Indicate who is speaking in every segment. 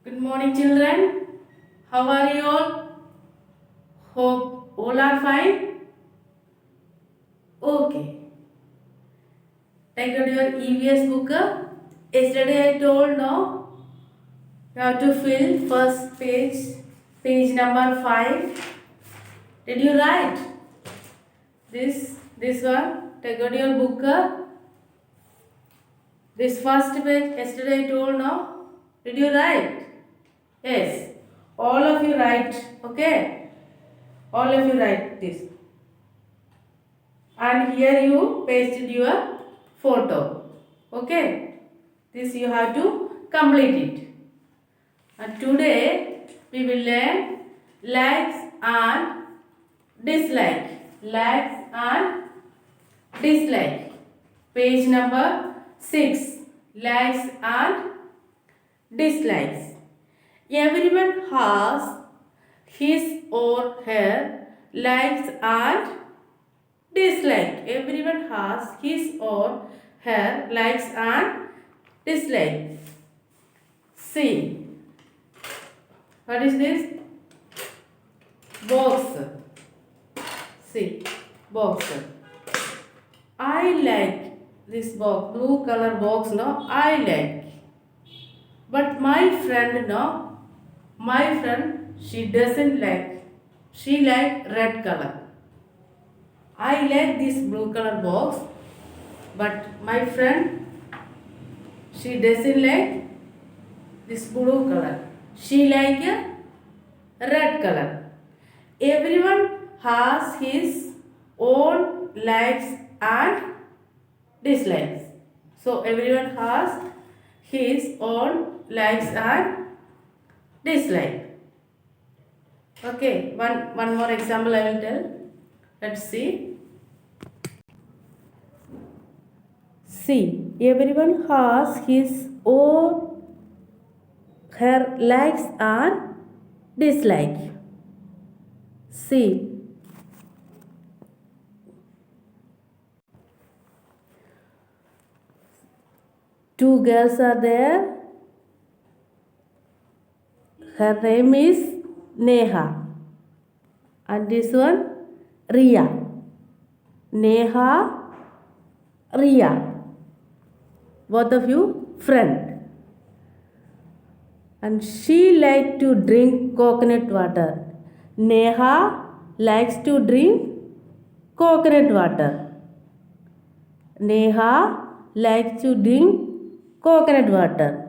Speaker 1: Good morning, children. How are you all? Hope all are fine. Okay. Take out your EVS book. Yesterday I told no. You have to fill first page number 5. Did you write this one? Take out your book. This first page yesterday I told no. Did you write? Yes. All of you write. Okay. All of you write this. And here you pasted your photo. Okay, this you have to complete it. And today we will learn likes and dislike. Page number 6, likes and dislikes. Everyone has his or her likes and dislike. Everyone has his or her likes and dislike. See, what is this? Box. See, box. I like this box, blue color box. No, I like. But my friend, no, my friend, she doesn't like. She like red color. I like this blue color box, but my friend, she doesn't like this blue color. She like a red color. Everyone has his own likes and dislikes. So everyone has his own likes and dislike. Okay, one more example I will tell. Let's see. See, everyone has his own her likes and dislike. See, two girls are there. Her name is Neha, and this one Ria. Neha, Ria. Both of you friend. And she likes to drink coconut water. Neha likes to drink coconut water. Neha likes to drink coconut water.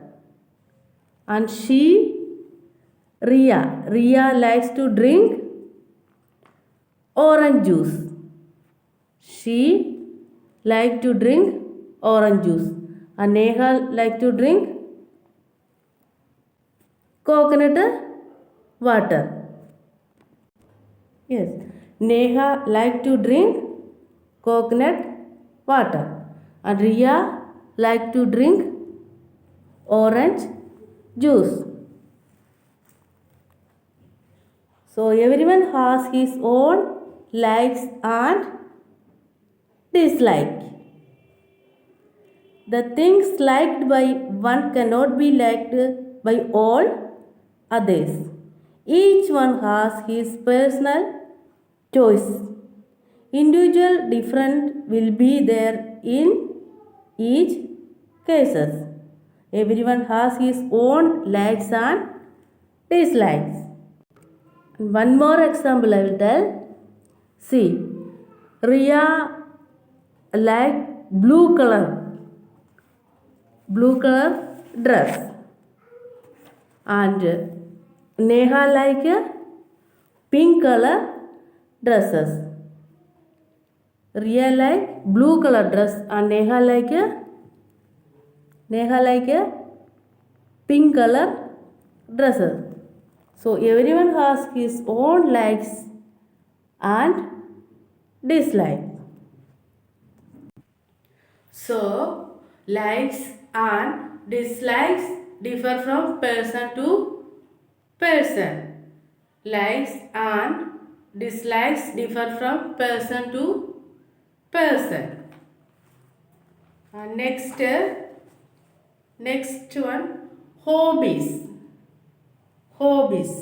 Speaker 1: And Ria likes to drink orange juice. She likes to drink orange juice. And Neha likes to drink coconut water. Yes, Neha like to drink coconut water, and Ria like to drink orange juice. So everyone has his own likes and dislike. The things liked by one cannot be liked by all others. Each one has his personal choice. Individual different will be there in each cases. Everyone has his own likes and dislikes. One more example I will tell. See, Ria like blue color dress, and Neha like a pink color dresses. Ria like blue color dress and Neha like a pink color dresses. So everyone has his own likes and dislikes. So likes and dislikes differ from person to person. Likes and dislikes differ from person to person. Next one, hobbies. hobbies.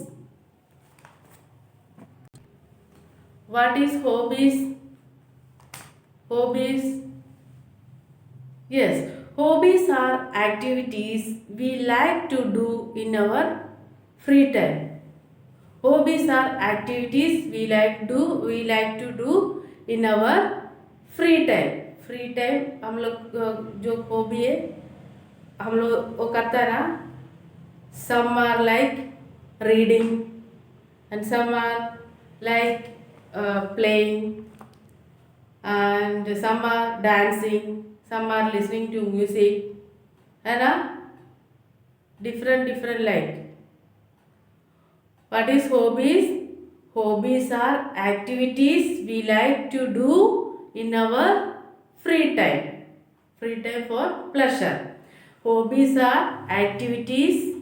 Speaker 1: What is hobbies? Hobbies. Yes, hobbies are activities we like to do in our free time. Hobbies are activities we like to do in our free time. Free time हम लोग जो hobby है हम लोग वो करता है ना. Some are like reading and some are like playing and some are dancing, some are listening to music, है ना. different like. What is hobbies? Hobbies are activities we like to do in our free time. Free time for pleasure. Hobbies are activities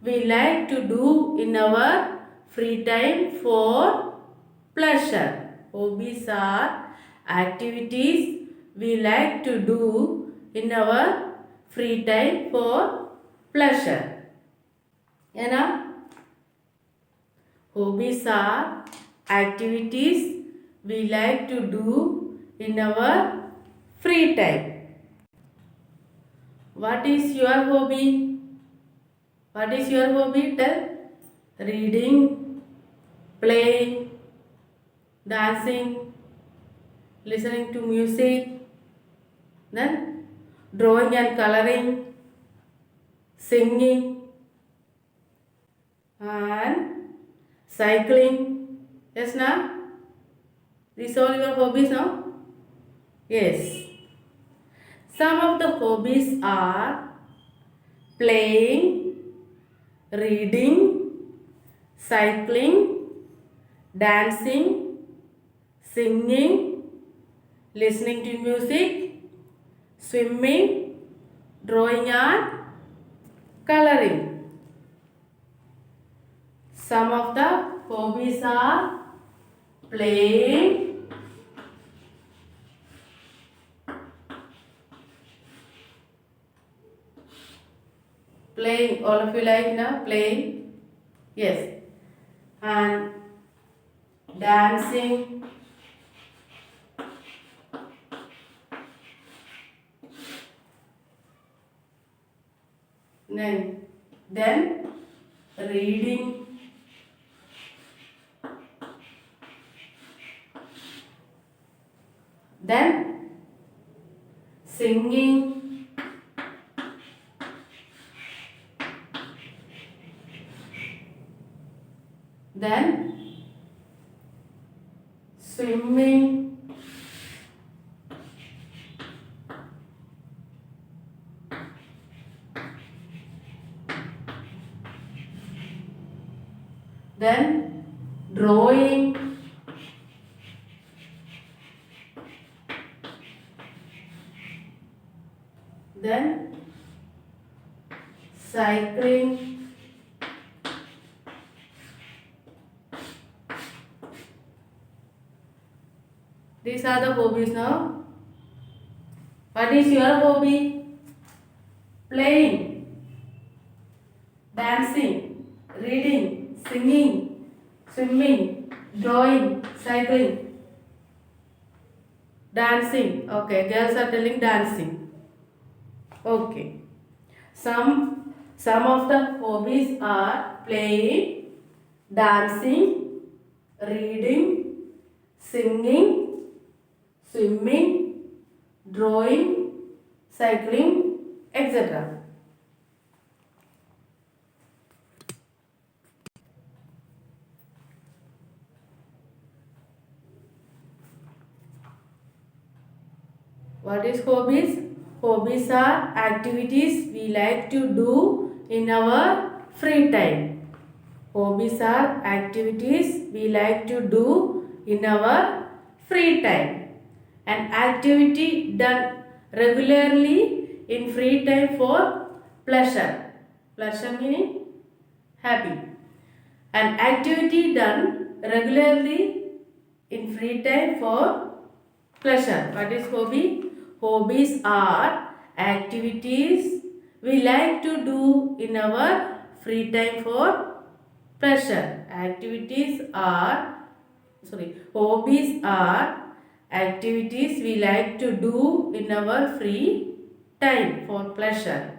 Speaker 1: we like to do in our free time for pleasure. Hobbies are activities we like to do in our free time for pleasure. है ना. Hobbies are activities we like to do in our free time. What is your hobby? What is your hobby? Tell. Reading, playing, dancing, listening to music, then drawing and coloring, singing, and cycling. Yes, now? These are your hobbies now? Yes. Some of the hobbies are playing, reading, cycling, dancing, singing, listening to music, swimming, drawing and coloring. Some of the hobbies are playing, all of you like now playing, yes, and dancing, then reading, then singing, then swimming, then drawing, then cycling, these are the hobbies now. What is your hobby? Playing, dancing, reading, singing, swimming, drawing, cycling, dancing. Okay, girls are telling dancing. Okay. Some of the hobbies are playing, dancing, reading, singing, swimming, drawing, cycling, etc. What is hobbies? Hobbies are activities we like to do in our free time. Hobbies are activities we like to do in our free time. An activity done regularly in free time for pleasure. Pleasure meaning happy. An activity done regularly in free time for pleasure. What is hobby? Hobbies are activities we like to do in our free time for pleasure. Hobbies are activities we like to do in our free time for pleasure.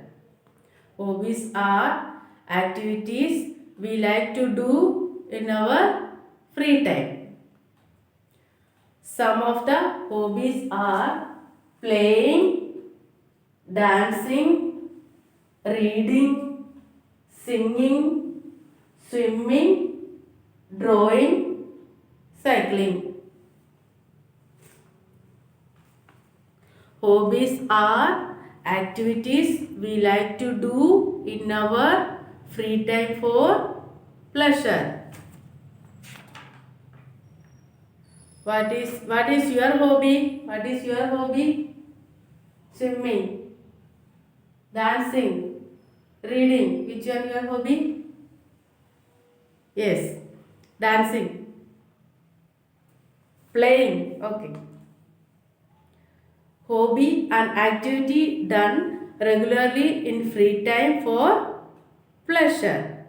Speaker 1: Hobbies are activities we like to do in our free time. Some of the hobbies are playing, dancing, reading, singing, swimming, drawing, cycling. Hobbies are activities we like to do in our free time for pleasure. What is your hobby? What is your hobby? Swimming, dancing, reading. Which one your hobby? Yes, dancing, playing. Okay. Hobby, an activity done regularly in free time for pleasure.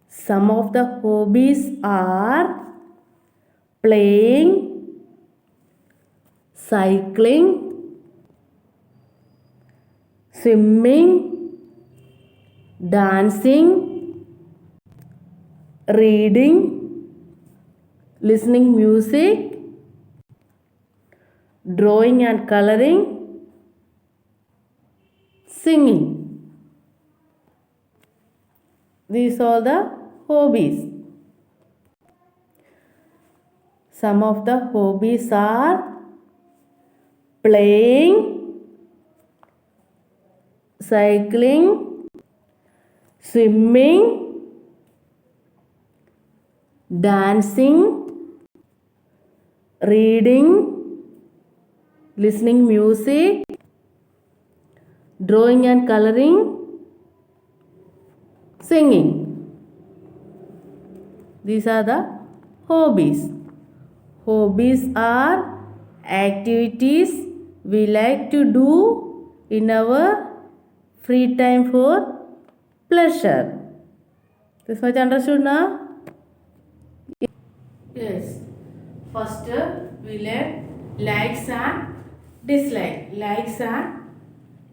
Speaker 1: Some of the hobbies are playing, cycling, swimming, dancing, reading, listening music, drawing and coloring, singing. These are the hobbies. Some of the hobbies are playing, cycling, swimming, dancing, reading, listening music, drawing and coloring, singing. These are the hobbies. Hobbies are activities we like to do in our free time for pleasure. This much understood now? Yes. First we learn likes and dislike. Likes and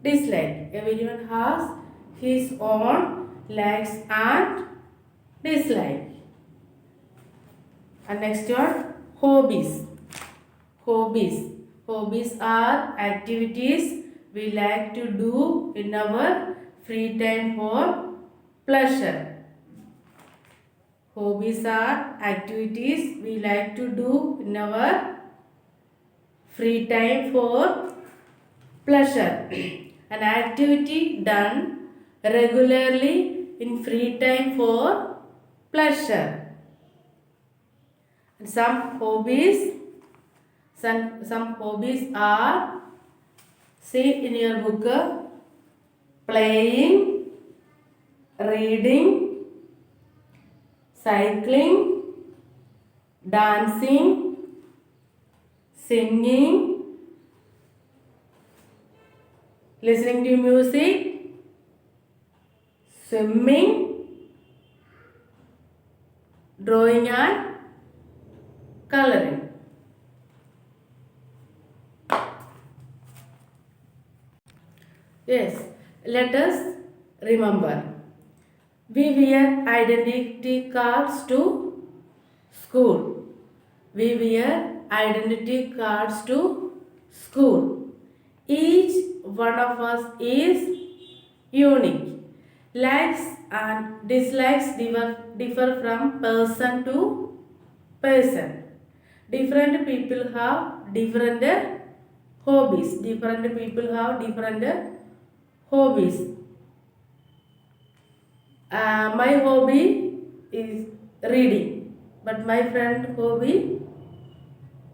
Speaker 1: dislike. Everyone has his own likes and dislike. And next one, hobbies. Hobbies are activities we like to do in our free time for pleasure. Hobbies are activities we like to do in our free time for pleasure. An activity done regularly in free time for pleasure. And some hobbies are, see in your book, playing, reading, cycling, dancing, singing, listening to music, swimming, drawing and coloring. Yes, let us remember. We wear identity cards to school. We wear identity cards to school. Each one of us is unique. Likes and dislikes differ from person to person. Different people have different hobbies. Different people have different hobbies. My hobby is reading, but my friend hobby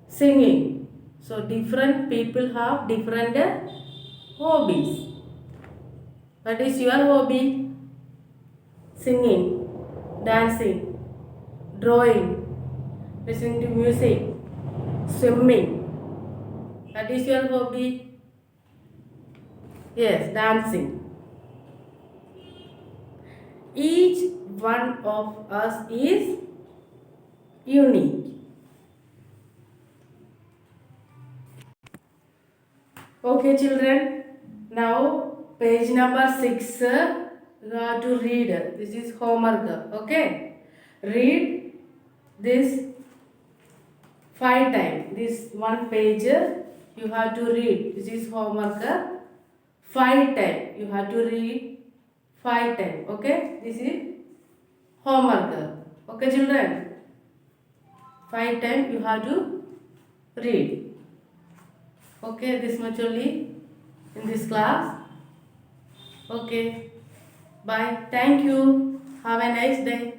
Speaker 1: singing. So different people have different hobbies. What is your hobby? Singing, dancing, drawing, listening to music, swimming. What is your hobby? Yes, dancing. each one of us is unique. Okay children, now page number 6, you have to read. This is homework. Okay, read this 5 times. This one page you have to read. This is homework. 5 times you have to read 5 times. Okay, this is homework. Okay children, 5 times you have to read. Okay, this much only in this class. Okay, bye. Thank you. Have a nice day.